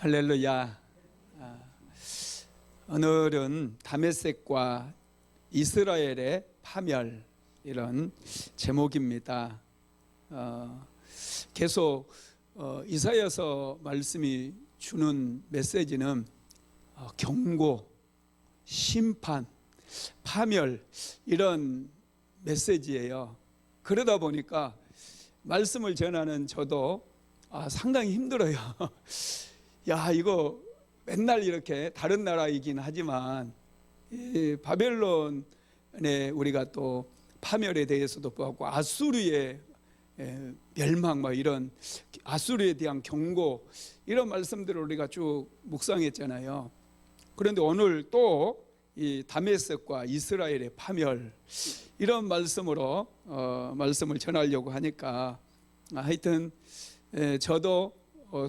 할렐루야. 오늘은 다메섹과 이스라엘의 파멸, 이런 제목입니다. 계속 이사야서 말씀이 주는 메시지는 경고, 심판, 파멸, 이런 메시지예요. 그러다 보니까 말씀을 전하는 저도 상당히 힘들어요. 야, 이거 맨날 이렇게 다른 나라이긴 하지만 이 바벨론의 우리가 또 파멸에 대해서도 보고 아수르의 멸망, 이런 아수르에 대한 경고, 이런 말씀들을 우리가 쭉 묵상했잖아요. 그런데 오늘 또 이 다메섹과 이스라엘의 파멸, 이런 말씀으로 말씀을 전하려고 하니까 하여튼 저도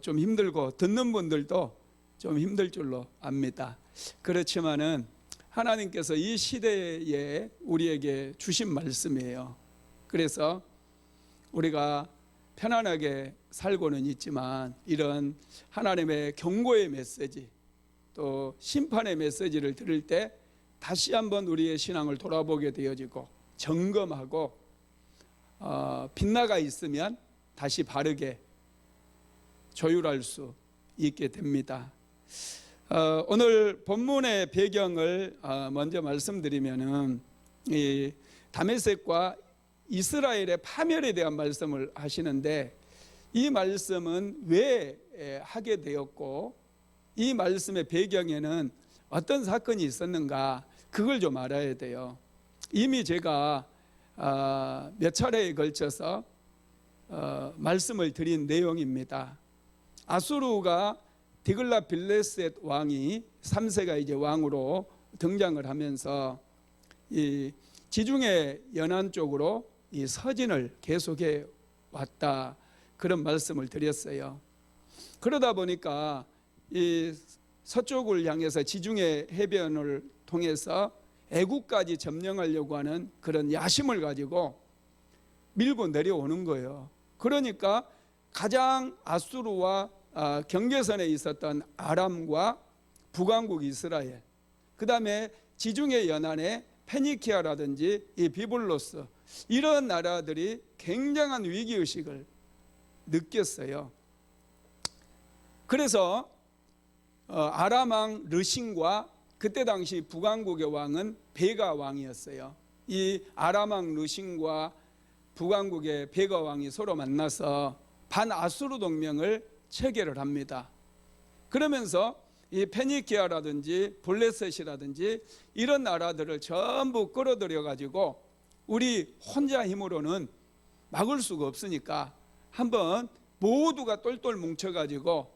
좀 힘들고 듣는 분들도 좀 힘들 줄로 압니다. 그렇지만은 하나님께서 이 시대에 우리에게 주신 말씀이에요. 그래서 우리가 편안하게 살고는 있지만 이런 하나님의 경고의 메시지, 또 심판의 메시지를 들을 때 다시 한번 우리의 신앙을 돌아보게 되어지고 점검하고 빗나가 있으면 다시 바르게 조율할 수 있게 됩니다. 오늘 본문의 배경을 먼저 말씀드리면은 이 다메섹과 이스라엘의 파멸에 대한 말씀을 하시는데, 이 말씀은 왜 하게 되었고 이 말씀의 배경에는 어떤 사건이 있었는가, 그걸 좀 알아야 돼요. 이미 제가 몇 차례에 걸쳐서 말씀을 드린 내용입니다. 아수르가 디글라빌레셋 왕이 3세가 이제 왕으로 등장을 하면서 이 지중해 연안 쪽으로 이 서진을 계속해 왔다, 그런 말씀을 드렸어요. 그러다 보니까 이 서쪽을 향해서 지중해 해변을 통해서 애국까지 점령하려고 하는 그런 야심을 가지고 밀고 내려오는 거예요. 그러니까 가장 아수르와 경계선에 있었던 아람과 북왕국 이스라엘, 그 다음에 지중해 연안의 페니키아라든지 이 비블로스, 이런 나라들이 굉장한 위기의식을 느꼈어요. 그래서 아람 왕 르신과 그때 당시 북왕국의 왕은 베가 왕이었어요. 이 아람 왕 르신과 북왕국의 베가 왕이 서로 만나서 반아수르 동맹을 체결을 합니다. 그러면서 이 페니키아라든지 블레셋이라든지 이런 나라들을 전부 끌어들여 가지고 우리 혼자 힘으로는 막을 수가 없으니까 한번 모두가 똘똘 뭉쳐 가지고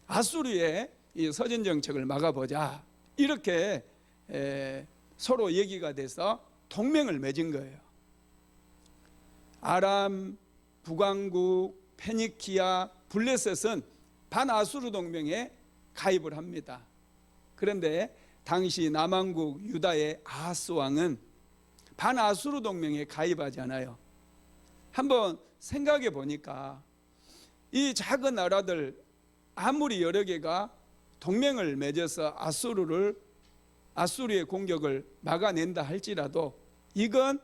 아수르의 이 서진 정책을 막아보자, 이렇게 서로 얘기가 돼서 동맹을 맺은 거예요. 아람, 북왕국, 페니키아, 블레셋은 반아수르 동맹에 가입을 합니다. 그런데 당시 남왕국 유다의 아하스 왕은 반아수르 동맹에 가입하지 않아요. 한번 생각해 보니까 이 작은 나라들 아무리 여러 개가 동맹을 맺어서 아수르의 공격을 막아낸다 할지라도 이건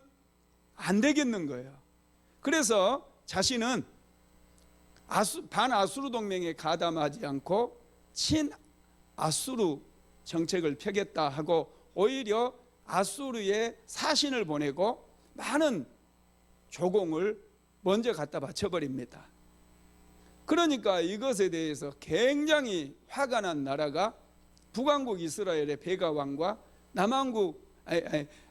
안 되겠는 거예요. 그래서 자신은 반아수르 동맹에 가담하지 않고 친아수르 정책을 펴겠다 하고 오히려 아수르에 사신을 보내고 많은 조공을 먼저 갖다 바쳐버립니다. 그러니까 이것에 대해서 굉장히 화가 난 나라가 북왕국 이스라엘의 베가 왕과 남왕국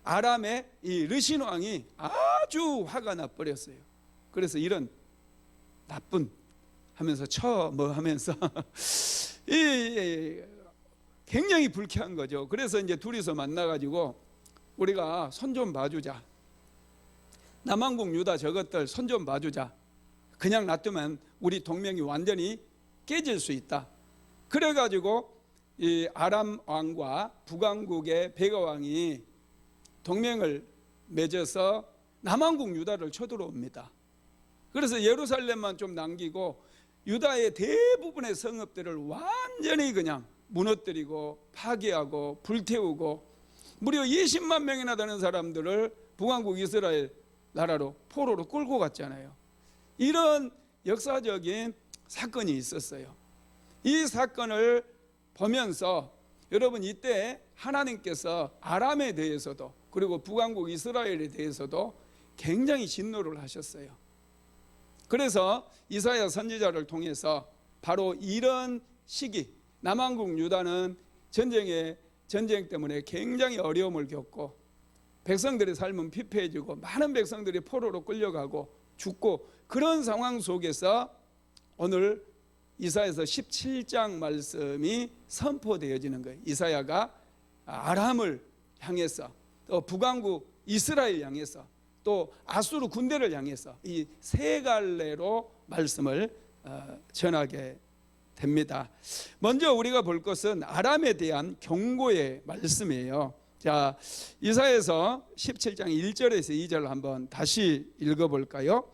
아람의 이 르신 왕이 아주 화가 나버렸어요. 그래서 이런 나쁜 하면서 하면서 굉장히 불쾌한 거죠. 그래서 이제 둘이서 만나가지고 우리가 손 좀 봐주자, 남왕국 유다 저것들 손 좀 봐주자, 그냥 놔두면 우리 동맹이 완전히 깨질 수 있다. 그래가지고 이 아람 왕과 북왕국의 베가 왕이 동맹을 맺어서 남왕국 유다를 쳐들어옵니다. 그래서 예루살렘만 좀 남기고 유다의 대부분의 성읍들을 완전히 그냥 무너뜨리고 파괴하고 불태우고 무려 20만 명이나 되는 사람들을 북왕국 이스라엘 나라로 포로로 끌고 갔잖아요. 이런 역사적인 사건이 있었어요. 이 사건을 보면서 여러분, 이때 하나님께서 아람에 대해서도 그리고 북왕국 이스라엘에 대해서도 굉장히 진노를 하셨어요. 그래서 이사야 선지자를 통해서 바로 이런 시기, 남왕국 유다는 전쟁 때문에 굉장히 어려움을 겪고 백성들의 삶은 피폐해지고 많은 백성들이 포로로 끌려가고 죽고, 그런 상황 속에서 오늘 이사야서 17장 말씀이 선포되어지는 거예요. 이사야가 아람을 향해서, 또 북왕국 이스라엘 향해서, 또 아수르 군대를 향해서 이 세 갈래로 말씀을 전하게 됩니다. 먼저 우리가 볼 것은 아람에 대한 경고의 말씀이에요. 자, 이사야서 17장 1절에서 2절 한번 다시 읽어볼까요?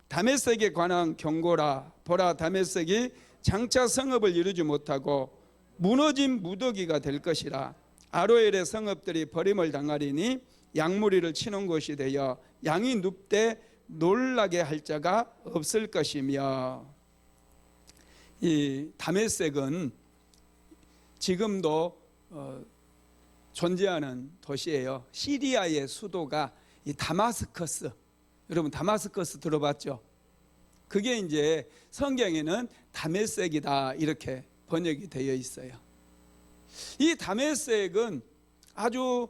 다메섹에 관한 경고라. 보라, 다메섹이 장차 성읍을 이루지 못하고 무너진 무더기가 될 것이라. 아로엘의 성읍들이 버림을 당하리니 양무리를 치는 곳이 되어 양이 눕되 놀라게 할 자가 없을 것이며. 이 다메섹은 지금도 존재하는 도시예요. 시리아의 수도가 이 다마스커스. 여러분, 다마스커스 들어봤죠? 그게 이제 성경에는 다메섹이다 이렇게 번역이 되어 있어요. 이 다메섹은 아주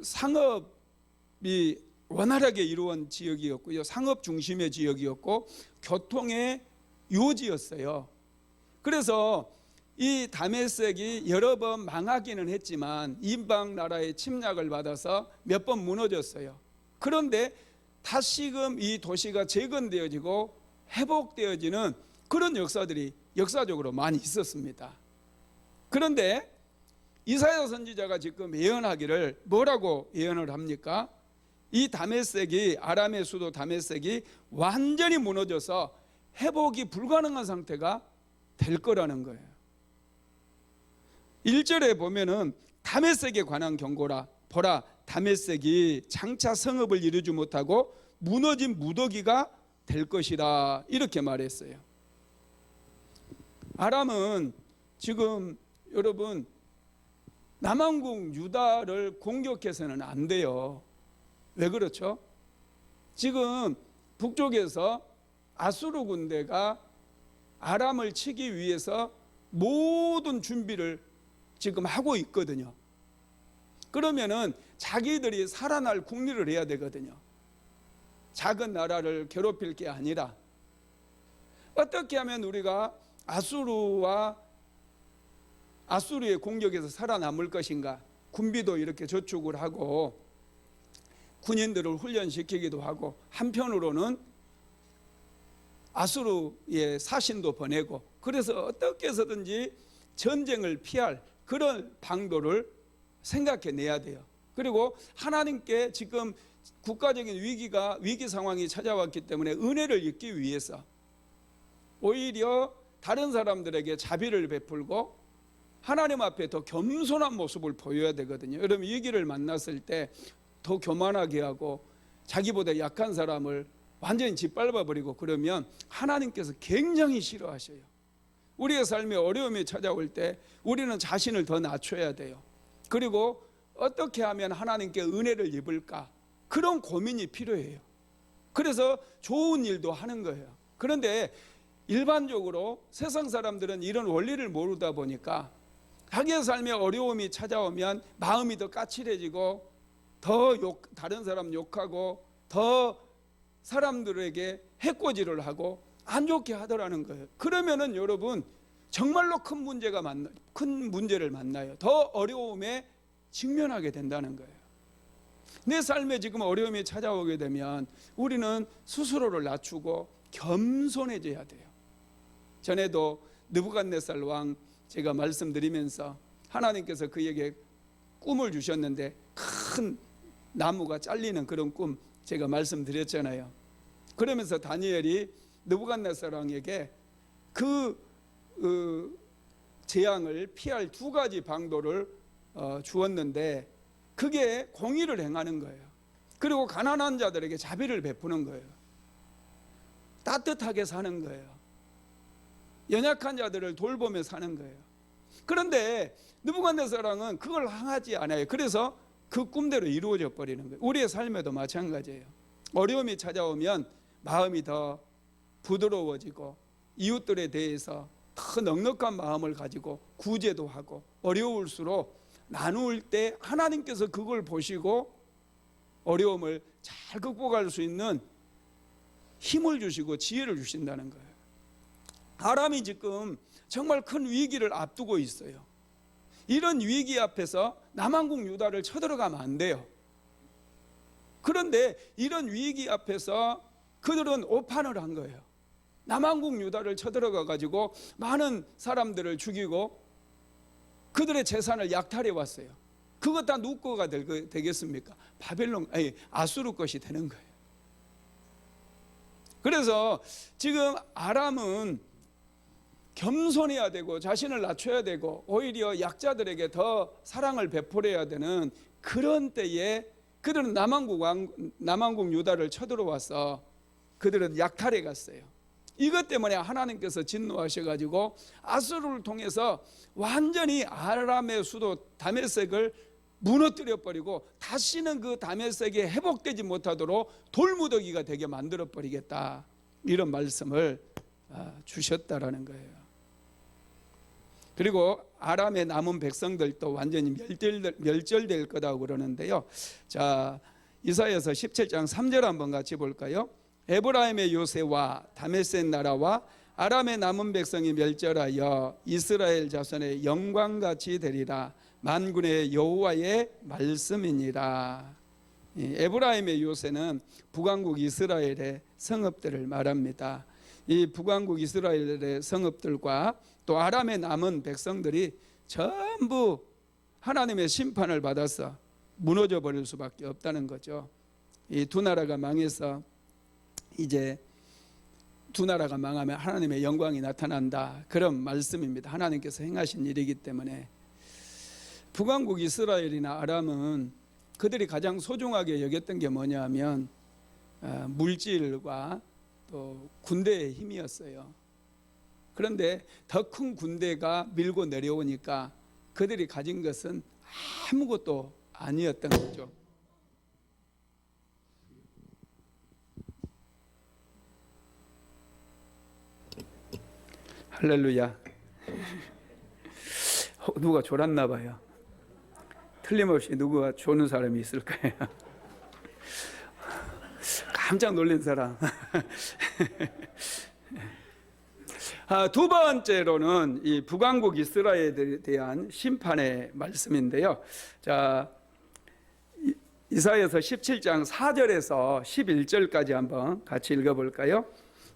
상업이 원활하게 이루어진 지역이었고요, 상업 중심의 지역이었고 교통의 요지였어요. 그래서 이 다메섹이 여러 번 망하기는 했지만 이방 나라의 침략을 받아서 몇 번 무너졌어요. 그런데 다시금 이 도시가 재건되어지고 회복되어지는 그런 역사들이 역사적으로 많이 있었습니다. 그런데 이사야 선지자가 지금 예언하기를 뭐라고 예언을 합니까? 이 다메섹이, 아람의 수도 다메섹이 완전히 무너져서 회복이 불가능한 상태가 될 거라는 거예요. 1절에 보면은 다메섹에 관한 경고라. 보라, 다메섹이 장차 성읍을 이루지 못하고 무너진 무더기가 될 것이라 이렇게 말했어요. 아람은 지금 여러분 남왕국 유다를 공격해서는 안 돼요. 왜 그렇죠? 지금 북쪽에서 아수르 군대가 아람을 치기 위해서 모든 준비를 지금 하고 있거든요. 그러면은 자기들이 살아날 국리를 해야 되거든요. 작은 나라를 괴롭힐 게 아니라 어떻게 하면 우리가 아수르의 공격에서 살아남을 것인가. 군비도 이렇게 저축을 하고 군인들을 훈련시키기도 하고 한편으로는 아수르의 사신도 보내고, 그래서 어떻게 해서든지 전쟁을 피할 그런 방도를 생각해내야 돼요. 그리고 하나님께 지금 국가적인 위기 상황이 찾아왔기 때문에 은혜를 입기 위해서 오히려 다른 사람들에게 자비를 베풀고 하나님 앞에 더 겸손한 모습을 보여야 되거든요. 여러분, 위기를 만났을 때 더 교만하게 하고 자기보다 약한 사람을 완전히 짓밟아 버리고 그러면 하나님께서 굉장히 싫어하셔요. 우리의 삶에 어려움이 찾아올 때 우리는 자신을 더 낮춰야 돼요. 그리고 어떻게 하면 하나님께 은혜를 입을까, 그런 고민이 필요해요. 그래서 좋은 일도 하는 거예요. 그런데 일반적으로 세상 사람들은 이런 원리를 모르다 보니까 자기의 삶에 어려움이 찾아오면 마음이 더 까칠해지고 다른 사람 욕하고 더 사람들에게 해코지를 하고 안 좋게 하더라는 거예요. 그러면은 여러분 정말로 큰 문제를 만나요. 더 어려움에 직면하게 된다는 거예요. 내 삶에 지금 어려움이 찾아오게 되면 우리는 스스로를 낮추고 겸손해져야 돼요. 전에도 느부갓네살 왕 제가 말씀드리면서 하나님께서 그에게 꿈을 주셨는데 큰 나무가 잘리는 그런 꿈 제가 말씀드렸잖아요. 그러면서 다니엘이 느부갓네살 왕에게 그 재앙을 피할 두 가지 방도를 주었는데 그게 공의를 행하는 거예요. 그리고 가난한 자들에게 자비를 베푸는 거예요. 따뜻하게 사는 거예요. 연약한 자들을 돌보며 사는 거예요. 그런데 느부갓네살은 그걸 행하지 않아요. 그래서 그 꿈대로 이루어져 버리는 거예요. 우리의 삶에도 마찬가지예요. 어려움이 찾아오면 마음이 더 부드러워지고 이웃들에 대해서 더 넉넉한 마음을 가지고 구제도 하고, 어려울수록 나눌 때 하나님께서 그걸 보시고 어려움을 잘 극복할 수 있는 힘을 주시고 지혜를 주신다는 거예요. 아람이 지금 정말 큰 위기를 앞두고 있어요. 이런 위기 앞에서 남한국 유다를 쳐들어가면 안 돼요. 그런데 이런 위기 앞에서 그들은 오판을 한 거예요. 남한국 유다를 쳐들어가 가지고 많은 사람들을 죽이고 그들의 재산을 약탈해 왔어요. 그것 다 누구 거가 되겠습니까? 아수르 것이 되는 거예요. 그래서 지금 아람은 겸손해야 되고 자신을 낮춰야 되고 오히려 약자들에게 더 사랑을 베풀어야 되는 그런 때에 그들은 남한국 유다를 쳐들어와서 그들은 약탈해 갔어요. 이것 때문에 하나님께서 진노하셔가지고 아수르를 통해서 완전히 아람의 수도 다메섹을 무너뜨려 버리고 다시는 그 다메섹이 회복되지 못하도록 돌무더기가 되게 만들어 버리겠다, 이런 말씀을 주셨다라는 거예요. 그리고 아람의 남은 백성들도 완전히 멸절될 거다고 그러는데요. 자, 이사야서 17장 3절 한번 같이 볼까요? 에브라임의 요새와 다메섹 나라와 아람의 남은 백성이 멸절하여 이스라엘 자손의 영광같이 되리라. 만군의 여호와의 말씀이니라. 에브라임의 요새는 북왕국 이스라엘의 성읍들을 말합니다. 이 북왕국 이스라엘의 성읍들과 또 아람의 남은 백성들이 전부 하나님의 심판을 받아서 무너져 버릴 수밖에 없다는 거죠. 이 두 나라가 망해서 이제 두 나라가 망하면 하나님의 영광이 나타난다, 그런 말씀입니다. 하나님께서 행하신 일이기 때문에. 북왕국 이스라엘이나 아람은 그들이 가장 소중하게 여겼던 게 뭐냐 하면 물질과 또 군대의 힘이었어요. 그런데 더 큰 군대가 밀고 내려오니까 그들이 가진 것은 아무것도 아니었던 거죠. 할렐루야. 누가 졸았나 봐요. 틀림없이 누구가 조는 사람이 있을 거예요. 깜짝 놀란 사람. 두 번째로는 이 북왕국 이스라엘에 대한 심판의 말씀인데요. 자, 이사야서 17장 4절에서 11절까지 한번 같이 읽어볼까요?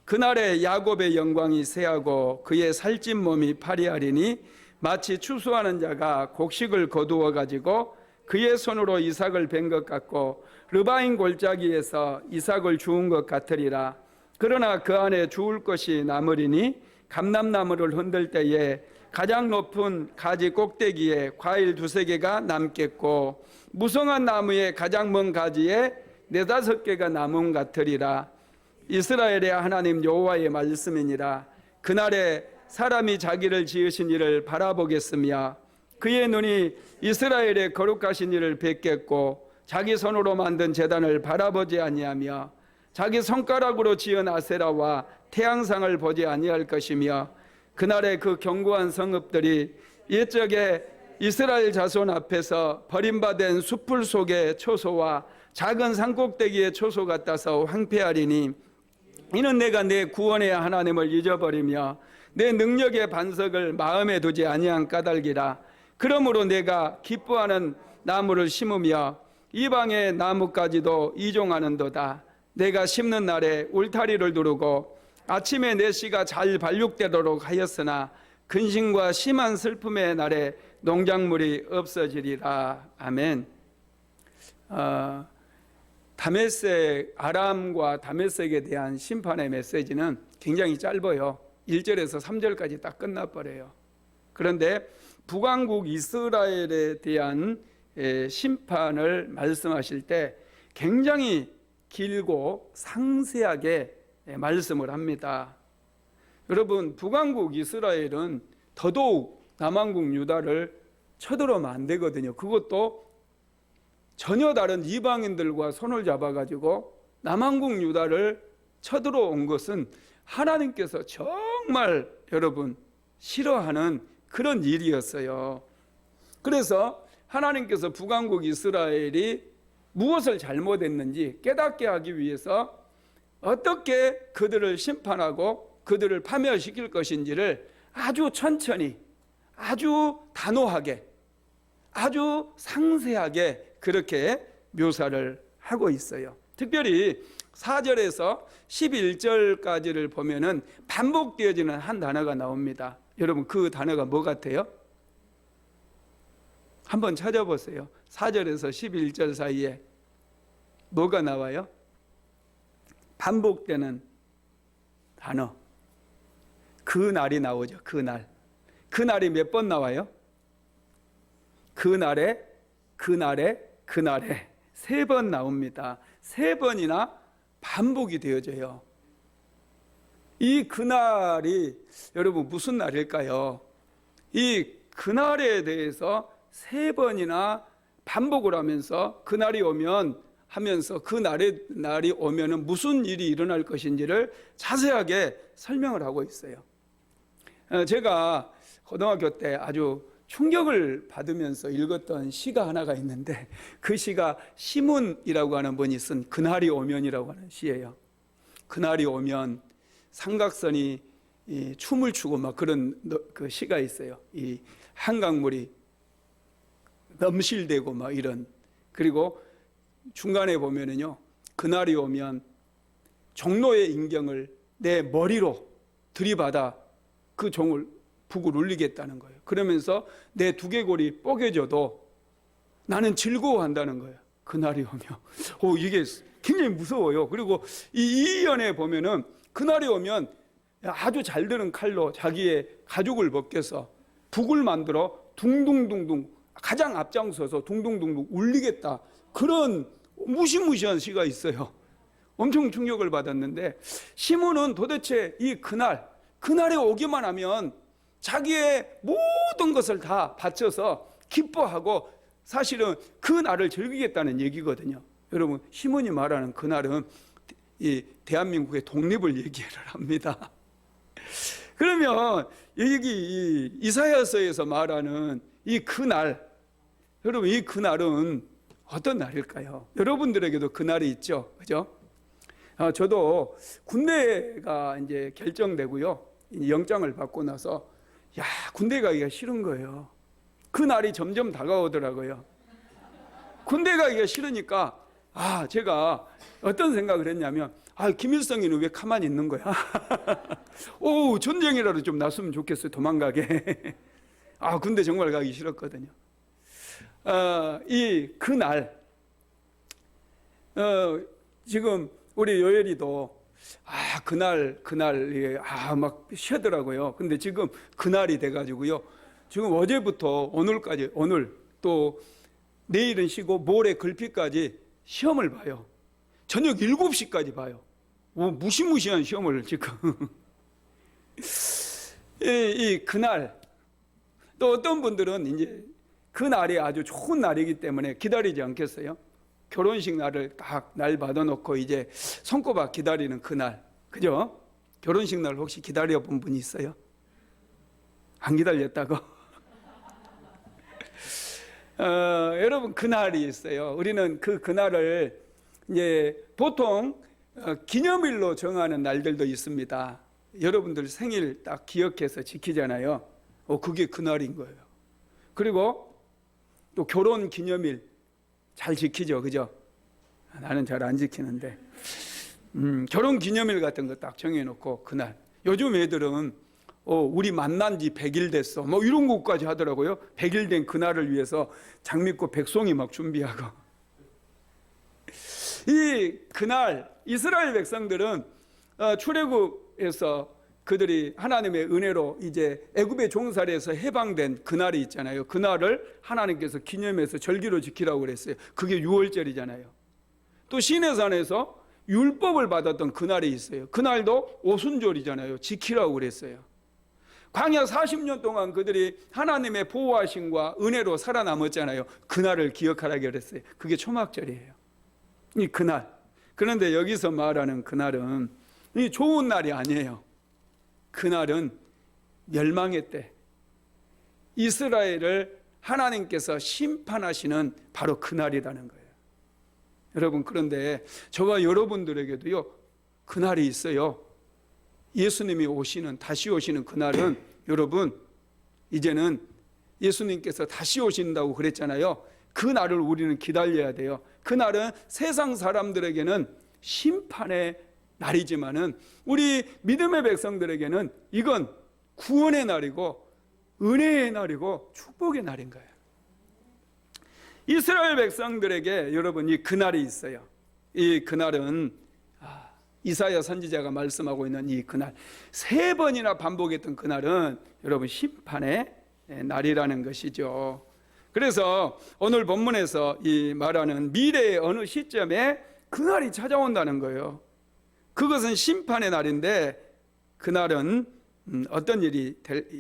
그날에 야곱의 영광이 쇠하고 그의 살찐 몸이 파리하리니 마치 추수하는 자가 곡식을 거두어 가지고 그의 손으로 이삭을 벤 것 같고 르바인 골짜기에서 이삭을 주운 것 같으리라. 그러나 그 안에 주울 것이 남으리니 감람나무를 흔들 때에 가장 높은 가지 꼭대기에 과일 2-3개가 남겠고 무성한 나무의 가장 먼 가지에 4-5개가 남은 같으리라. 이스라엘의 하나님 여호와의 말씀이니라. 그날에 사람이 자기를 지으신 이를 바라보겠으며 그의 눈이 이스라엘의 거룩하신 이를 뵙겠고 자기 손으로 만든 제단을 바라보지 아니하며 자기 손가락으로 지은 아세라와 태양상을 보지 아니할 것이며 그날에 그 견고한 성읍들이 옛적에 이스라엘 자손 앞에서 버림받은 숲풀 속의 초소와 작은 산꼭대기의 초소 같아서 황폐하리니 이는 내가 내 구원의 하나님을 잊어버리며 내 능력의 반석을 마음에 두지 아니한 까닭이라. 그러므로 내가 기뻐하는 나무를 심으며 이방의 나무까지도 이종하는도다. 내가 심는 날에 울타리를 두르고 아침에 내 씨가 잘 발육되도록 하였으나 근심과 심한 슬픔의 날에 농작물이 없어지리라. 아멘. 다메섹, 아람과 다메섹에 대한 심판의 메시지는 굉장히 짧아요. 1절에서 3절까지 딱 끝나버려요. 그런데 북왕국 이스라엘에 대한 심판을 말씀하실 때 굉장히 길고 상세하게 말씀을 합니다. 여러분, 북왕국 이스라엘은 더더욱 남왕국 유다를 쳐들어오면 안 되거든요. 그것도 전혀 다른 이방인들과 손을 잡아가지고 남왕국 유다를 쳐들어온 것은 하나님께서 정말 여러분 싫어하는 그런 일이었어요. 그래서 하나님께서 북왕국 이스라엘이 무엇을 잘못했는지 깨닫게 하기 위해서 어떻게 그들을 심판하고 그들을 파멸시킬 것인지를 아주 천천히, 아주 단호하게, 아주 상세하게 그렇게 묘사를 하고 있어요. 특별히 4절에서 11절까지를 보면은 반복되어지는 한 단어가 나옵니다. 여러분, 그 단어가 뭐 같아요? 한번 찾아보세요. 4절에서 11절 사이에 뭐가 나와요? 반복되는 단어. 그날이 나오죠. 그날. 그날이 몇 번 나와요? 그날에 3번 나옵니다. 3번이나 반복이 되어져요. 이 그날이 여러분 무슨 날일까요? 이 그날에 대해서 3번이나 반복을 하면서 그날이 오면 하면서 그 날이 오면은 무슨 일이 일어날 것인지를 자세하게 설명을 하고 있어요. 제가 고등학교 때 아주 충격을 받으면서 읽었던 시가 하나가 있는데 그 시가 시문이라고 하는 분이 쓴 그날이 오면이라고 하는 시예요. 그날이 오면 삼각선이 춤을 추고 막 그런 그 시가 있어요. 이 한강물이 넘실대고 막 이런. 그리고 중간에 보면은요, 그날이 오면 종로의 인경을 내 머리로 들이받아 그 종을 북을 울리겠다는 거예요. 그러면서 내 두개골이 뽀개져도 나는 즐거워한다는 거예요. 그날이 오면. 이게 굉장히 무서워요. 그리고 이 이연에 보면은 그날이 오면 아주 잘 드는 칼로 자기의 가죽을 벗겨서 북을 만들어 둥둥둥둥 가장 앞장서서 둥둥둥둥 울리겠다. 그런 무시무시한 시가 있어요. 엄청 충격을 받았는데 시몬은 도대체 이 그날에 오기만 하면 자기의 모든 것을 다 바쳐서 기뻐하고 사실은 그 날을 즐기겠다는 얘기거든요. 여러분, 시몬이 말하는 그날은 이 대한민국의 독립을 얘기를 합니다. 그러면 여기 이사야서에서 말하는 이 그날, 여러분 이 그날은 어떤 날일까요? 여러분들에게도 그날이 있죠, 그죠? 저도 군대가 이제 결정되고요, 영장을 받고 나서 군대 가기가 싫은 거예요. 그 날이 점점 다가오더라고요. 군대 가기가 싫으니까 제가 어떤 생각을 했냐면 김일성이는 왜 가만히 있는 거야? 전쟁이라도 좀 났으면 좋겠어요. 도망가게. 군대 정말 가기 싫었거든요. 이 그날 지금 우리 요엘이도 그날 막 쉬더라고요. 근데 지금 그날이 돼가지고요. 지금 어제부터 오늘까지, 오늘 또 내일은 쉬고 모레 글피까지 시험을 봐요. 저녁 7시까지 봐요. 무시무시한 시험을 지금. 이 그날, 또 어떤 분들은 이제 그날이 아주 좋은 날이기 때문에 기다리지 않겠어요? 결혼식 날을 딱 날 받아놓고 이제 손꼽아 기다리는 그날, 그죠? 결혼식 날 혹시 기다려본 분이 있어요? 안 기다렸다고? 여러분, 그날이 있어요. 우리는 그날을 이제 보통 기념일로 정하는 날들도 있습니다. 여러분들 생일 딱 기억해서 지키잖아요. 그게 그날인 거예요. 그리고 또 결혼 기념일 잘 지키죠, 그죠? 나는 잘 안 지키는데 결혼 기념일 같은 거 딱 정해놓고 그날. 요즘 애들은 우리 만난 지 100일 됐어 뭐 이런 것까지 하더라고요. 100일 된 그날을 위해서 장미꽃 백송이 막 준비하고. 이 그날 이스라엘 백성들은 출애굽에서 그들이 하나님의 은혜로 이제 애굽의 종살이에서 해방된 그날이 있잖아요. 그날을 하나님께서 기념해서 절기로 지키라고 그랬어요. 그게 6월절이잖아요. 또 시내산에서 율법을 받았던 그날이 있어요. 그날도 오순절이잖아요. 지키라고 그랬어요. 광야 40년 동안 그들이 하나님의 보호하심과 은혜로 살아남았잖아요. 그날을 기억하라고 그랬어요. 그게 초막절이에요. 이 그날. 그런데 여기서 말하는 그날은 이 좋은 날이 아니에요. 그날은 멸망의 때, 이스라엘을 하나님께서 심판하시는 바로 그날이라는 거예요. 여러분, 그런데 저와 여러분들에게도요, 그날이 있어요. 예수님이 오시는, 다시 오시는 그날은 여러분, 이제는 예수님께서 다시 오신다고 그랬잖아요. 그 날을 우리는 기다려야 돼요. 그날은 세상 사람들에게는 심판의 날이지만은 우리 믿음의 백성들에게는 이건 구원의 날이고 은혜의 날이고 축복의 날인 거예요. 이스라엘 백성들에게 여러분 이 그날이 있어요. 이 그날은 이사야 선지자가 말씀하고 있는 이 그날, 3번이나 반복했던 그날은 여러분 심판의 날이라는 것이죠. 그래서 오늘 본문에서 이 말하는 미래의 어느 시점에 그날이 찾아온다는 거예요. 그것은 심판의 날인데 그날은 어떤 일이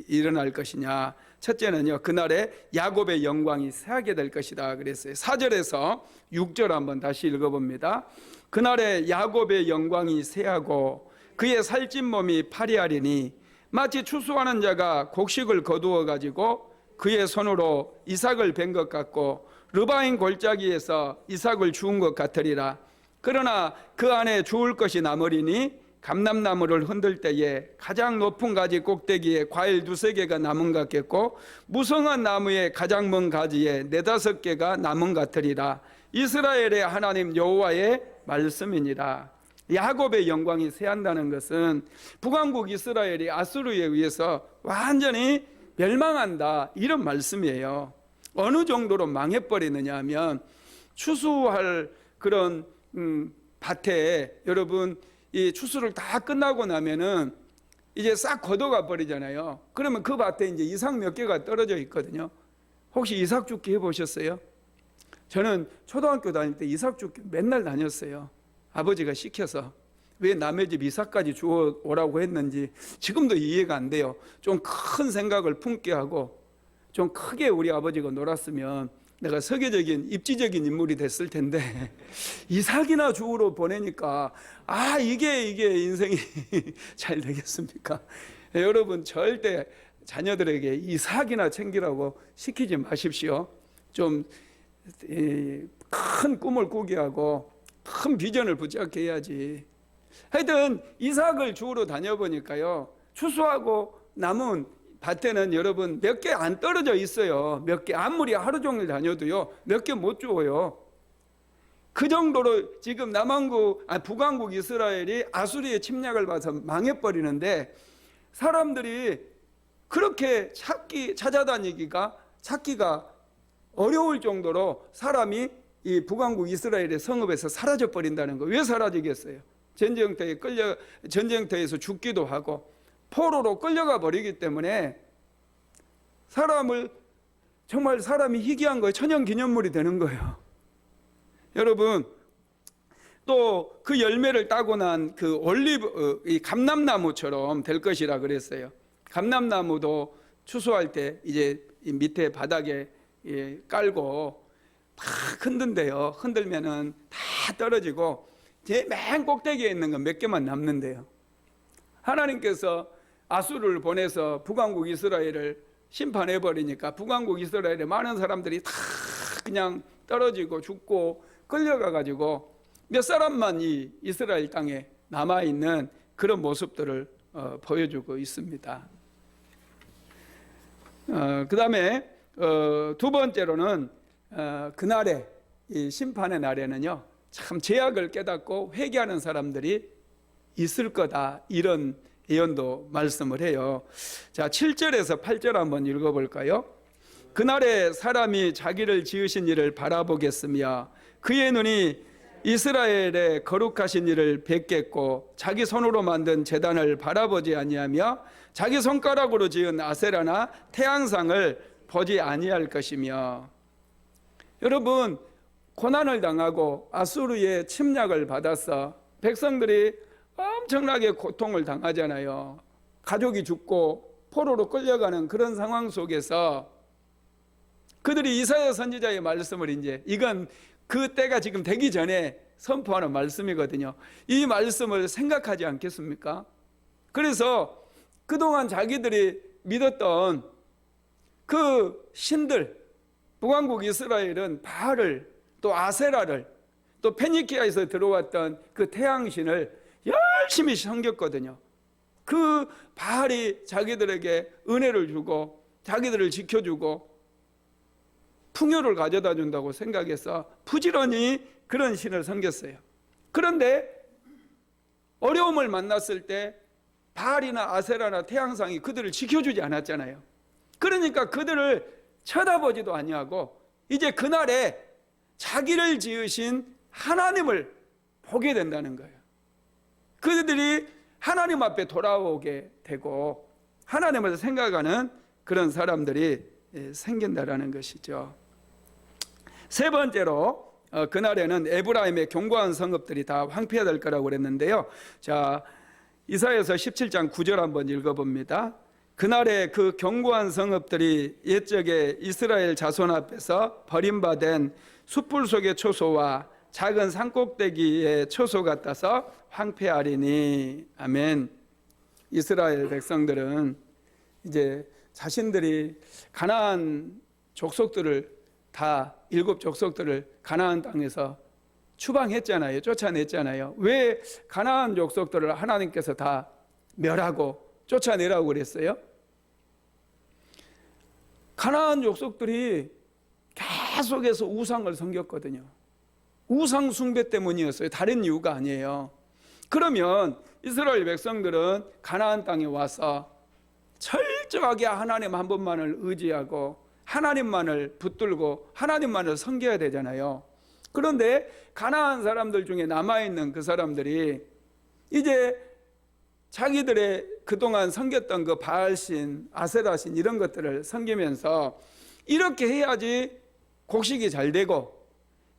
일어날 것이냐. 첫째는요, 그날에 야곱의 영광이 새하게 될 것이다 그랬어요. 4절에서 6절 한번 다시 읽어봅니다. 그날에 야곱의 영광이 새하고 그의 살찐 몸이 파리하리니 마치 추수하는 자가 곡식을 거두어 가지고 그의 손으로 이삭을 벤 것 같고 르바인 골짜기에서 이삭을 주운 것 같으리라. 그러나 그 안에 주울 것이 남으리니 감람나무를 흔들 때에 가장 높은 가지 꼭대기에 과일 2-3개가 남은 것 같겠고 무성한 나무의 가장 먼 가지에 4-5개가 남은 것 같으리라. 이스라엘의 하나님 여호와의 말씀이니라. 야곱의 영광이 새한다는 것은 북왕국 이스라엘이 아수르에 의해서 완전히 멸망한다, 이런 말씀이에요. 어느 정도로 망해버리느냐 하면 추수할 그런 밭에 여러분 이 추수를 다 끝나고 나면은 이제 싹 걷어가 버리잖아요. 그러면 그 밭에 이제 이삭 몇 개가 떨어져 있거든요. 혹시 이삭 줍기 해보셨어요? 저는 초등학교 다닐 때 이삭 줍기 맨날 다녔어요. 아버지가 시켜서. 왜 남의 집 이삭까지 주워 오라고 했는지 지금도 이해가 안 돼요. 좀 큰 생각을 품게 하고 좀 크게 우리 아버지가 놀았으면 내가 세계적인 입지적인 인물이 됐을 텐데 이삭이나 주우러 보내니까 이게 인생이 잘 되겠습니까? 여러분 절대 자녀들에게 이삭이나 챙기라고 시키지 마십시오. 좀 큰 꿈을 꾸게 하고 큰 비전을 붙잡게 해야지. 하여튼 이삭을 주우러 다녀보니까요, 추수하고 남은 밭에는 여러분 몇 개 안 떨어져 있어요. 몇 개, 아무리 하루 종일 다녀도요 몇 개 못 주워요. 그 정도로 지금 북왕국 이스라엘이 아수리의 침략을 받아서 망해버리는데 사람들이 그렇게 찾아다니기가 찾기가 어려울 정도로 사람이 이 북왕국 이스라엘의 성읍에서 사라져 버린다는 거. 왜 사라지겠어요? 전쟁터에서 죽기도 하고 포로로 끌려가 버리기 때문에 정말 사람이 희귀한 거예요. 천연기념물이 되는 거예요. 여러분, 또 그 열매를 따고 난 그 이 감람나무처럼 될 것이라 그랬어요. 감람나무도 추수할 때 이제 밑에 바닥에 깔고 막 흔든대요. 흔들면은 다 떨어지고 제 맨 꼭대기에 있는 건 몇 개만 남는데요. 하나님께서 아수르를 보내서 북왕국 이스라엘을 심판해 버리니까 북왕국 이스라엘의 많은 사람들이 다 그냥 떨어지고 죽고 끌려가 가지고 몇 사람만 이 이스라엘 땅에 남아 있는 그런 모습들을 보여주고 있습니다. 그다음에 두 번째로는 그날에 이 심판의 날에는요 참 죄악을 깨닫고 회개하는 사람들이 있을 거다, 이런 예언도 말씀을 해요. 자, 7절에서 8절 한번 읽어볼까요? 그날에 사람이 자기를 지으신 이를 바라보겠으며 그의 눈이 이스라엘의 거룩하신 일을 뵙겠고 자기 손으로 만든 제단을 바라보지 아니하며 자기 손가락으로 지은 아세라나 태양상을 보지 아니할 것이며. 여러분, 고난을 당하고 아수르의 침략을 받아서 백성들이 엄청나게 고통을 당하잖아요. 가족이 죽고 포로로 끌려가는 그런 상황 속에서 그들이 이사야 선지자의 말씀을 이건 그 때가 지금 되기 전에 선포하는 말씀이거든요. 이 말씀을 생각하지 않겠습니까? 그래서 그동안 자기들이 믿었던 그 신들, 북왕국 이스라엘은 바알을, 또 아세라를, 또 페니키아에서 들어왔던 그 태양신을 열심히 섬겼거든요. 그 바알이 자기들에게 은혜를 주고 자기들을 지켜주고 풍요를 가져다 준다고 생각해서 부지런히 그런 신을 섬겼어요. 그런데 어려움을 만났을 때 바알이나 아세라나 태양상이 그들을 지켜주지 않았잖아요. 그러니까 그들을 쳐다보지도 아니하고 이제 그날에 자기를 지으신 하나님을 보게 된다는 거예요. 그들이 하나님 앞에 돌아오게 되고 하나님을 생각하는 그런 사람들이 생긴다라는 것이죠. 세 번째로 그날에는 에브라임의 견고한 성읍들이 다 황폐될 거라고 그랬는데요. 자, 이사야서 17장 9절 한번 읽어봅니다. 그날에 그 견고한 성읍들이 옛적에 이스라엘 자손 앞에서 버림받은 숯불 속의 초소와 작은 산꼭대기의 초소 같아서 황폐하리니. 아멘. 이스라엘 백성들은 이제 자신들이 가나안 족속들을 다 7 족속들을 가나안 땅에서 추방했잖아요. 쫓아냈잖아요. 왜 가나안 족속들을 하나님께서 다 멸하고 쫓아내라고 그랬어요? 가나안 족속들이 계속해서 우상을 섬겼거든요. 우상 숭배 때문이었어요. 다른 이유가 아니에요. 그러면 이스라엘 백성들은 가나안 땅에 와서 철저하게 하나님 한 분만을 의지하고 하나님만을 붙들고 하나님만을 섬겨야 되잖아요. 그런데 가나안 사람들 중에 남아있는 그 사람들이 이제 자기들의 그동안 섬겼던 그 바알신, 아세라신 이런 것들을 섬기면서 이렇게 해야지 곡식이 잘 되고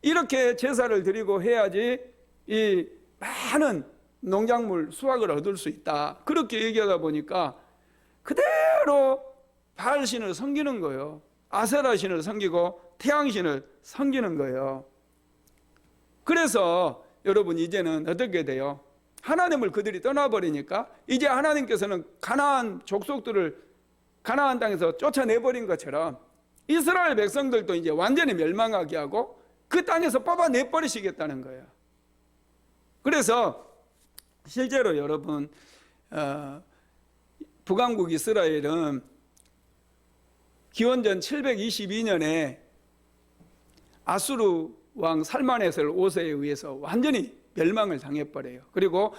이렇게 제사를 드리고 해야지 이 많은 농작물 수확을 얻을 수 있다. 그렇게 얘기하다 보니까 그대로 바알신을 섬기는 거예요. 아세라신을 섬기고 태양신을 섬기는 거예요. 그래서 여러분 이제는 어떻게 돼요? 하나님을 그들이 떠나버리니까 이제 하나님께서는 가나안 족속들을 가나안 땅에서 쫓아내버린 것처럼 이스라엘 백성들도 이제 완전히 멸망하게 하고 그 땅에서 뽑아내버리시겠다는 거예요. 그래서 실제로 여러분 북왕국 이스라엘은 기원전 722년에 아수르 왕 살마네셀 5세에 의해서 완전히 멸망을 당해버려요. 그리고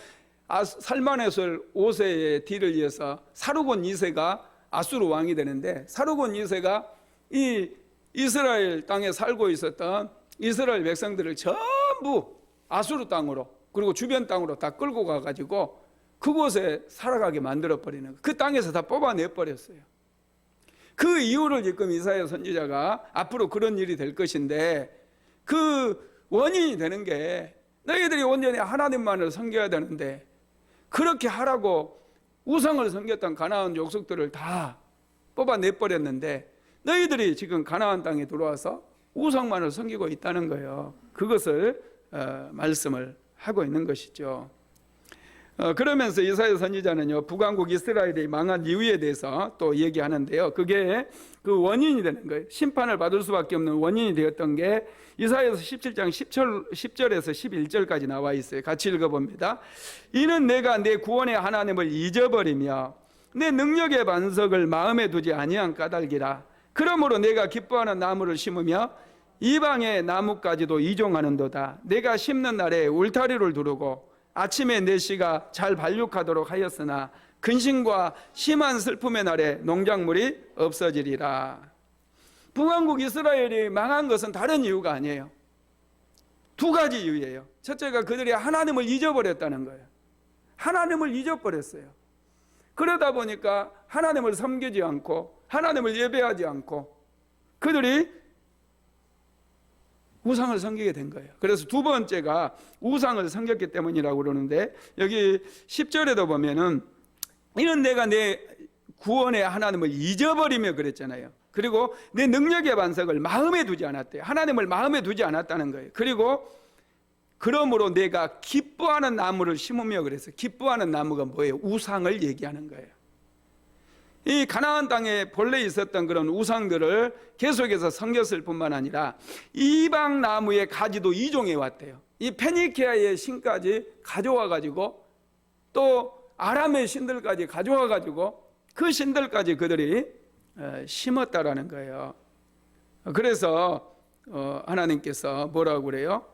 살마네셀 5세의 뒤를 이어서 사르곤 2세가 아수르 왕이 되는데 사르곤 2세가 이 이스라엘 땅에 살고 있었던 이스라엘 백성들을 전부 아수르 땅으로 그리고 주변 땅으로 다 끌고 가가지고 그곳에 살아가게 만들어버리는 거예요. 그 땅에서 다 뽑아내버렸어요. 그 이유를 지금 이사야 선지자가 앞으로 그런 일이 될 것인데 그 원인이 되는 게 너희들이 온전히 하나님만을 섬겨야 되는데 그렇게 하라고 우상을 섬겼던 가나안 족속들을 다 뽑아내버렸는데 너희들이 지금 가나안 땅에 들어와서 우상만을 섬기고 있다는 거예요. 그것을 말씀을 하고 있는 것이죠. 그러면서 이사야 선지자는요 북왕국 이스라엘이 망한 이유에 대해서 또 얘기하는데요. 그게 그 원인이 되는 거예요. 심판을 받을 수밖에 없는 원인이 되었던 게 이사야서 17장 10절에서 11절까지 나와 있어요. 같이 읽어봅니다. 이는 내가 내 구원의 하나님을 잊어버리며 내 능력의 반석을 마음에 두지 아니한 까닭이라. 그러므로 내가 기뻐하는 나무를 심으며 이방의 나무까지도 이종하는도다. 내가 심는 날에 울타리를 두르고 아침에 내 씨가 잘 발육하도록 하였으나 근심과 심한 슬픔의 날에 농작물이 없어지리라. 북왕국 이스라엘이 망한 것은 다른 이유가 아니에요. 두 가지 이유예요. 첫째가 그들이 하나님을 잊어버렸다는 거예요. 하나님을 잊어버렸어요. 그러다 보니까 하나님을 섬기지 않고 하나님을 예배하지 않고 그들이 우상을 섬기게 된 거예요. 그래서 두 번째가 우상을 섬겼기 때문이라고 그러는데, 여기 10절에도 보면은 이는 내가 내 구원의 하나님을 잊어버리며 그랬잖아요. 그리고 내 능력의 반석을 마음에 두지 않았대요. 하나님을 마음에 두지 않았다는 거예요. 그리고 그러므로 내가 기뻐하는 나무를 심으며 그랬어요. 기뻐하는 나무가 뭐예요? 우상을 얘기하는 거예요. 이 가나안 땅에 본래 있었던 그런 우상들을 계속해서 섬겼을 뿐만 아니라 이방 나무의 가지도 이종해 왔대요. 이 페니키아의 신까지 가져와 가지고 또 아람의 신들까지 가져와 가지고 그 신들까지 그들이 심었다라는 거예요. 그래서 하나님께서 뭐라고 그래요?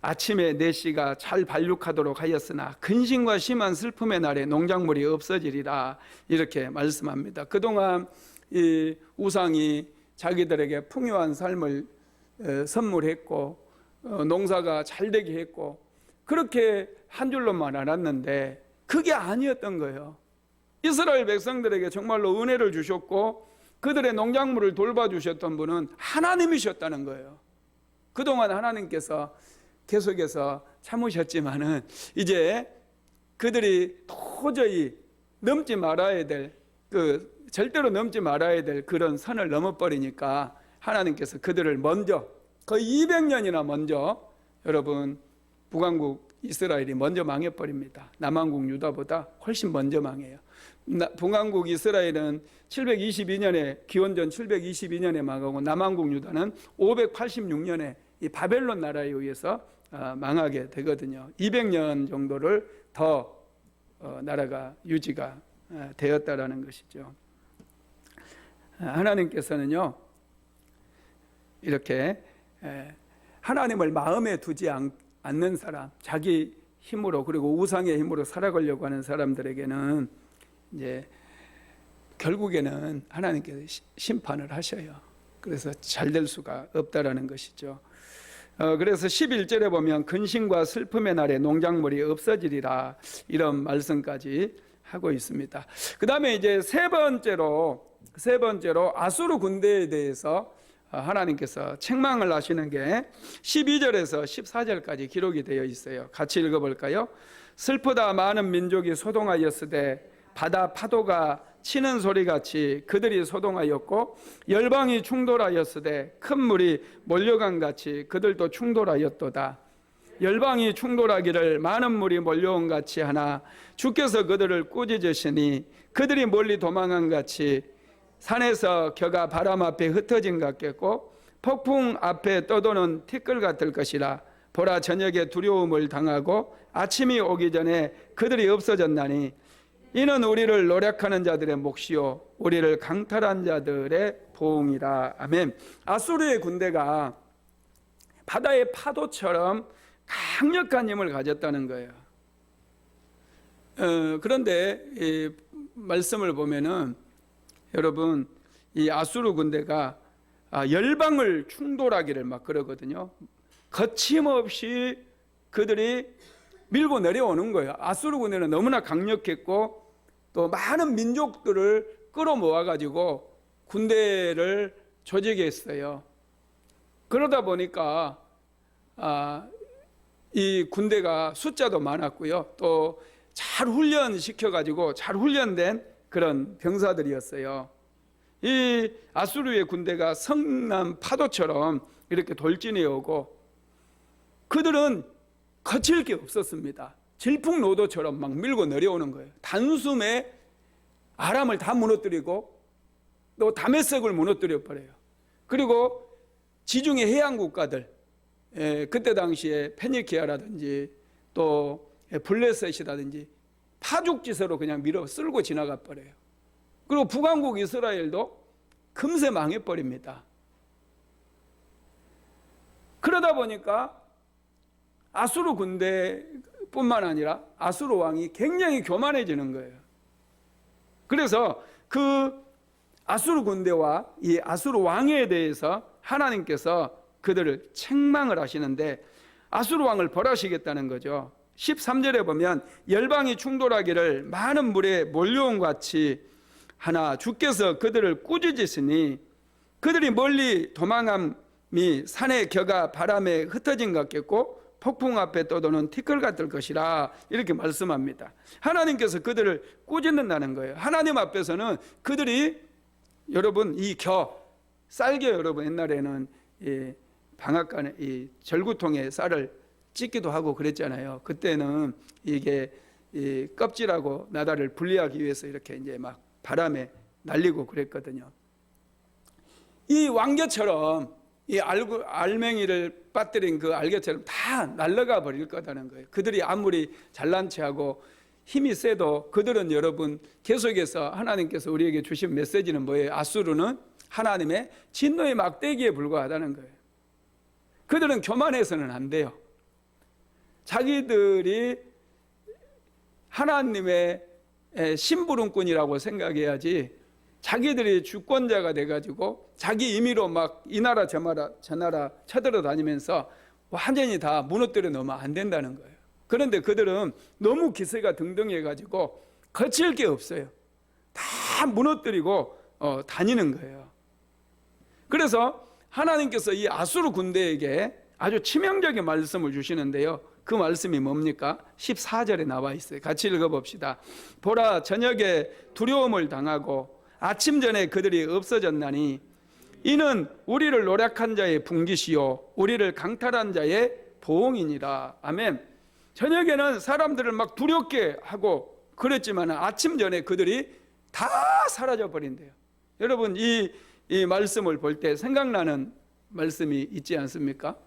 아침에 내 씨가 잘 발육하도록 하였으나 근심과 심한 슬픔의 날에 농작물이 없어지리라, 이렇게 말씀합니다. 그동안 이 우상이 자기들에게 풍요한 삶을 선물했고 농사가 잘 되게 했고 그렇게 한 줄로만 알았는데 그게 아니었던 거예요. 이스라엘 백성들에게 정말로 은혜를 주셨고 그들의 농작물을 돌봐주셨던 분은 하나님이셨다는 거예요. 그동안 하나님께서 계속해서 참으셨지만은 이제 그들이 도저히 넘지 말아야 될, 절대로 넘지 말아야 될 그런 선을 넘어버리니까 하나님께서 그들을 먼저, 거의 200년이나 먼저, 여러분, 북왕국 이스라엘이 먼저 망해버립니다. 남왕국 유다보다 훨씬 먼저 망해요. 북왕국 이스라엘은 722년에, 기원전 722년에 망하고 남왕국 유다는 586년에 이 바벨론 나라에 의해서 망하게 되거든요. 200년 정도를 더 나라가 유지가 되었다라는 것이죠. 하나님께서는요, 이렇게 하나님을 마음에 두지 않는 사람, 자기 힘으로 그리고 우상의 힘으로 살아가려고 하는 사람들에게는 이제 결국에는 하나님께서 심판을 하셔요. 그래서 잘 될 수가 없다라는 것이죠. 그래서 11절에 보면 근심과 슬픔의 날에 농작물이 없어지리라, 이런 말씀까지 하고 있습니다. 그 다음에 이제 세 번째로 아수르 군대에 대해서 하나님께서 책망을 하시는 게 12절에서 14절까지 기록이 되어 있어요. 같이 읽어볼까요? 슬프다 많은 민족이 소동하였으되 바다 파도가 치는 소리같이 그들이 소동하였고 열방이 충돌하였으되 큰 물이 몰려간 같이 그들도 충돌하였도다. 열방이 충돌하기를 많은 물이 몰려온 같이 하나 주께서 그들을 꾸짖으시니 그들이 멀리 도망한 같이 산에서 겨가 바람 앞에 흩어진 같겠고 폭풍 앞에 떠도는 티끌 같을 것이라. 보라, 저녁에 두려움을 당하고 아침이 오기 전에 그들이 없어졌나니 이는 우리를 노력하는 자들의 몫이요 우리를 강탈한 자들의 보응이라. 아멘. 아수르의 군대가 바다의 파도처럼 강력한 힘을 가졌다는 거예요. 그런데 이 말씀을 보면은 여러분, 이 아수르 군대가 열방을 충돌하기를 막 그러거든요. 거침없이 그들이 밀고 내려오는 거예요. 아수르 군대는 너무나 강력했고 또 많은 민족들을 끌어모아 가지고 군대를 조직했어요. 그러다 보니까 이 군대가 숫자도 많았고요. 또 잘 훈련시켜 가지고 잘 훈련된 그런 병사들이었어요. 이 아수르의 군대가 성난 파도처럼 이렇게 돌진해 오고 그들은 거칠 게 없었습니다. 질풍노도처럼 막 밀고 내려오는 거예요. 단숨에 아람을 다 무너뜨리고 또 다메섹을 무너뜨려 버려요. 그리고 지중해 해안 국가들, 그때 당시에 페니키아라든지 또 블레셋이라든지 파죽지세로 그냥 밀어 쓸고 지나가 버려요. 그리고 북왕국 이스라엘도 금세 망해버립니다. 그러다 보니까 아수르 군대뿐만 아니라 아수르 왕이 굉장히 교만해지는 거예요. 그래서 그 아수르 군대와 이 아수르 왕에 대해서 하나님께서 그들을 책망을 하시는데 아수르 왕을 벌하시겠다는 거죠. 13절에 보면 열방이 충돌하기를 많은 물에 몰려온 같이 하나 주께서 그들을 꾸짖으시니 그들이 멀리 도망함이 산의 겨가 바람에 흩어진 것 같겠고 폭풍 앞에 떠도는 티끌 같을 것이라 이렇게 말씀합니다. 하나님께서 그들을 꾸짖는다는 거예요. 하나님 앞에서는 그들이 여러분 이 쌀겨 여러분 옛날에는 이 방앗간에 이 절구통에 쌀을 찢기도 하고 그랬잖아요. 그때는 이게 이 껍질하고 나다를 분리하기 위해서 이렇게 이제 막 바람에 날리고 그랬거든요. 이 왕겨처럼 이 알맹이를 빠뜨린 그 알개처럼 다 날아가 버릴 거다는 거예요. 그들이 아무리 잘난 체하고 힘이 세도 그들은 여러분 계속해서 하나님께서 우리에게 주신 메시지는 뭐예요? 아수르는 하나님의 진노의 막대기에 불과하다는 거예요. 그들은 교만해서는 안 돼요. 자기들이 하나님의 심부름꾼이라고 생각해야지 자기들이 주권자가 돼가지고 자기 임의로 막 이 나라 저 나라 쳐들어 다니면서 완전히 다 무너뜨려 놓으면 안 된다는 거예요. 그런데 그들은 너무 기세가 등등해가지고 거칠 게 없어요. 다 무너뜨리고 다니는 거예요. 그래서 하나님께서 이 아수르 군대에게 아주 치명적인 말씀을 주시는데요. 그 말씀이 뭡니까? 14절에 나와 있어요. 같이 읽어봅시다. 보라, 저녁에 두려움을 당하고 아침 전에 그들이 없어졌나니 이는 우리를 노력한 자의 분깃이요 우리를 강탈한 자의 보응이니라. 아멘. 저녁에는 사람들을 막 두렵게 하고 그랬지만 아침 전에 그들이 다 사라져 버린대요. 여러분 이 말씀을 볼 때 생각나는 말씀이 있지 않습니까?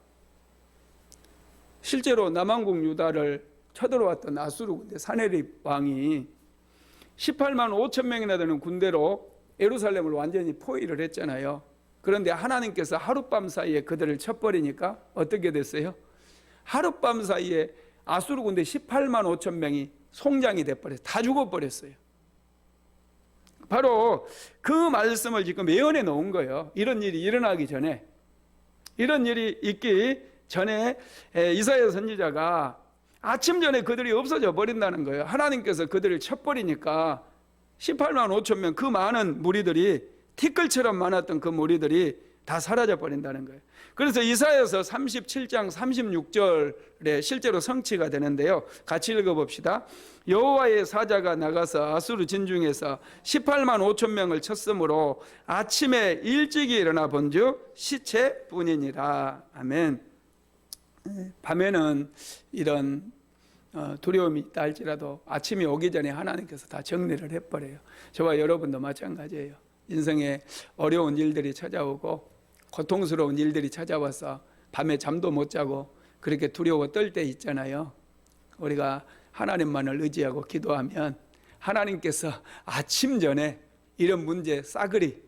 실제로 남왕국 유다를 쳐들어왔던 아수르 군대 사네립 왕이 18만 5천 명이나 되는 군대로 예루살렘을 완전히 포위를 했잖아요. 그런데 하나님께서 하룻밤 사이에 그들을 쳐버리니까 어떻게 됐어요? 하룻밤 사이에 아수르 군대 18만 5천 명이 송장이 돼버렸어요. 다 죽어버렸어요. 바로 그 말씀을 지금 예언해 놓은 거예요. 이런 일이 일어나기 전에, 이런 일이 있기 전에 이사야 선지자가 아침 전에 그들이 없어져 버린다는 거예요. 하나님께서 그들을 쳐버리니까 18만 5천 명 그 많은 무리들이 티끌처럼 많았던 그 무리들이 다 사라져 버린다는 거예요. 그래서 이사야서 37장 36절에 실제로 성취가 되는데요. 같이 읽어봅시다. 여호와의 사자가 나가서 아수르 진중에서 18만 5천 명을 쳤으므로 아침에 일찍이 일어나 본즉 시체뿐이니라. 아멘. 밤에는 이런 두려움이 있다 할지라도 아침이 오기 전에 하나님께서 다 정리를 해버려요. 저와 여러분도 마찬가지예요. 인생에 어려운 일들이 찾아오고 고통스러운 일들이 찾아와서 밤에 잠도 못 자고 그렇게 두려워 떨 때 있잖아요. 우리가 하나님만을 의지하고 기도하면 하나님께서 아침 전에 이런 문제 싸그리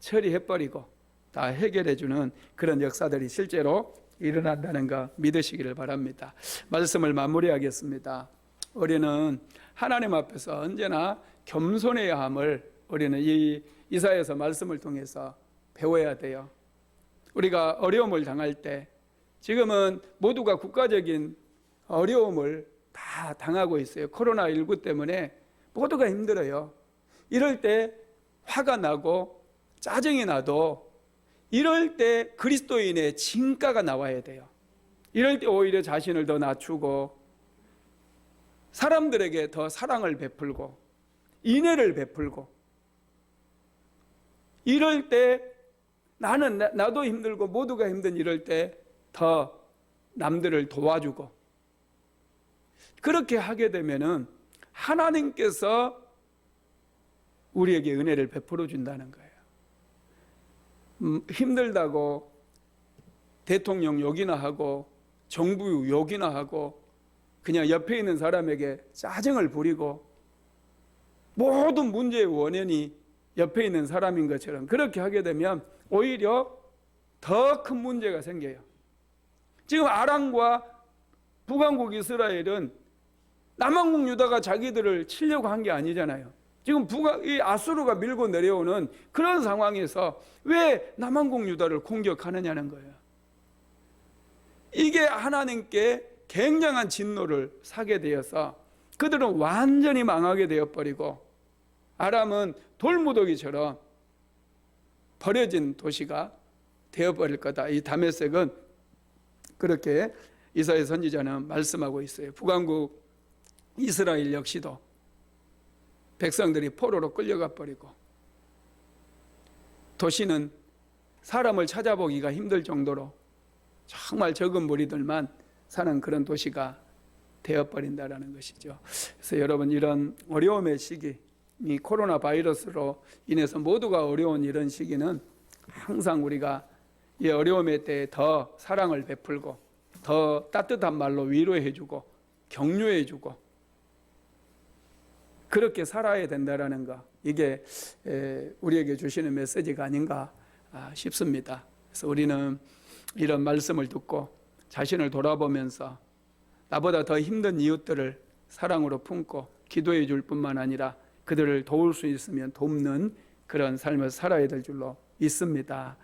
처리해버리고 다 해결해주는 그런 역사들이 실제로 일어난다는 거 믿으시기를 바랍니다. 말씀을 마무리하겠습니다. 우리는 하나님 앞에서 언제나 겸손해야 함을 우리는 이 이사야서 말씀을 통해서 배워야 돼요. 우리가 어려움을 당할 때 지금은 모두가 국가적인 어려움을 다 당하고 있어요. 코로나19 때문에 모두가 힘들어요. 이럴 때 화가 나고 짜증이 나도 이럴 때 그리스도인의 진가가 나와야 돼요. 이럴 때 오히려 자신을 더 낮추고 사람들에게 더 사랑을 베풀고 인애를 베풀고 이럴 때 나도 힘들고 모두가 힘든 이럴 때 더 남들을 도와주고 그렇게 하게 되면은 하나님께서 우리에게 은혜를 베풀어 준다는 거예요. 힘들다고 대통령 욕이나 하고 정부 욕이나 하고 그냥 옆에 있는 사람에게 짜증을 부리고 모든 문제의 원인이 옆에 있는 사람인 것처럼 그렇게 하게 되면 오히려 더 큰 문제가 생겨요. 지금 아람과 북왕국 이스라엘은 남왕국 유다가 자기들을 치려고 한 게 아니잖아요. 지금 이 아수르가 밀고 내려오는 그런 상황에서 왜 남왕국 유다를 공격하느냐는 거예요. 이게 하나님께 굉장한 진노를 사게 되어서 그들은 완전히 망하게 되어버리고 아람은 돌무더기처럼 버려진 도시가 되어버릴 거다. 이 다메섹은 그렇게 이사야 선지자는 말씀하고 있어요. 북왕국 이스라엘 역시도 백성들이 포로로 끌려가 버리고 도시는 사람을 찾아보기가 힘들 정도로 정말 적은 무리들만 사는 그런 도시가 되어버린다는 것이죠. 그래서 여러분, 이런 어려움의 시기, 이 코로나 바이러스로 인해서 모두가 어려운 이런 시기는 항상 우리가 이 어려움의 때에 더 사랑을 베풀고 더 따뜻한 말로 위로해주고 격려해주고 그렇게 살아야 된다는 거, 이게 우리에게 주시는 메시지가 아닌가 싶습니다. 그래서 우리는 이런 말씀을 듣고 자신을 돌아보면서 나보다 더 힘든 이웃들을 사랑으로 품고 기도해 줄 뿐만 아니라 그들을 도울 수 있으면 돕는 그런 삶을 살아야 될 줄로 믿습니다.